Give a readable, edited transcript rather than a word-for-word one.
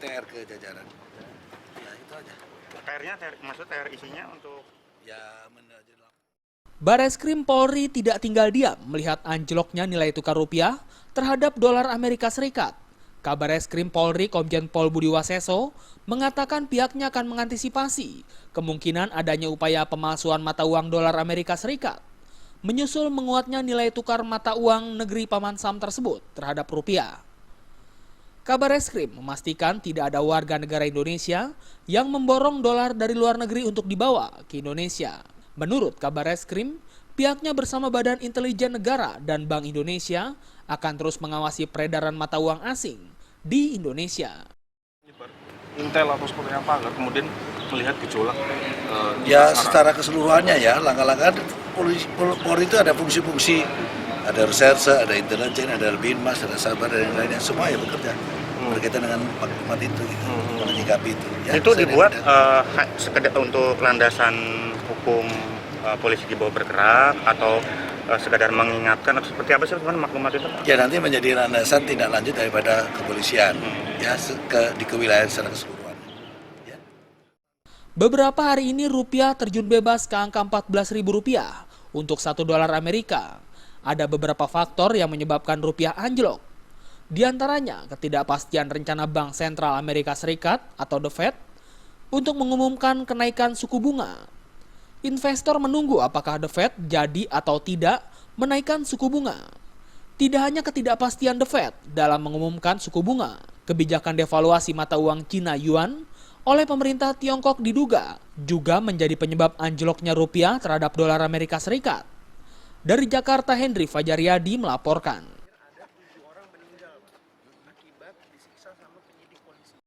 TR ke jajaran. Ya itu aja. TR-nya, maksud TR isinya untuk? Ya Bareskrim Polri tidak tinggal diam melihat anjloknya nilai tukar rupiah terhadap dolar Amerika Serikat. Kabareskrim Polri Komjen Pol Budi Waseso mengatakan pihaknya akan mengantisipasi kemungkinan adanya upaya pemalsuan mata uang dolar Amerika Serikat, menyusul menguatnya nilai tukar mata uang negeri Paman Sam tersebut terhadap rupiah. Kabareskrim memastikan tidak ada warga negara Indonesia yang memborong dolar dari luar negeri untuk dibawa ke Indonesia. Menurut Kabareskrim, pihaknya bersama Badan Intelijen Negara dan Bank Indonesia akan terus mengawasi peredaran mata uang asing di Indonesia. Intel atau seperti apa agar kemudian melihat gejolak? Ya secara keseluruhannya ya, langkah-langkah Polri itu ada fungsi-fungsi, ada reserse, ada intelijen, ada binmas, ada sabar dan yang lainnya, semua ya bekerja berkaitan dengan maklumat itu, gitu, menyikapi itu. Ya, itu dibuat sekedar untuk landasan hukum polisi dibawa bergerak atau sekadar mengingatkan atau seperti apa sih teman maklumat itu? Ya nanti menjadi landasan tindak lanjut daripada kepolisian ya di kewilayahan secara keseluruhan. Ya. Beberapa hari ini rupiah terjun bebas ke angka Rp14.000 untuk $1 Amerika. Ada beberapa faktor yang menyebabkan rupiah anjlok. Di antaranya ketidakpastian rencana Bank Sentral Amerika Serikat atau The Fed untuk mengumumkan kenaikan suku bunga. Investor menunggu apakah The Fed jadi atau tidak menaikkan suku bunga. Tidak hanya ketidakpastian The Fed dalam mengumumkan suku bunga, kebijakan devaluasi mata uang Cina Yuan oleh pemerintah Tiongkok diduga juga menjadi penyebab anjloknya rupiah terhadap dolar Amerika Serikat. Dari Jakarta, Hendri Fajaryadi melaporkan.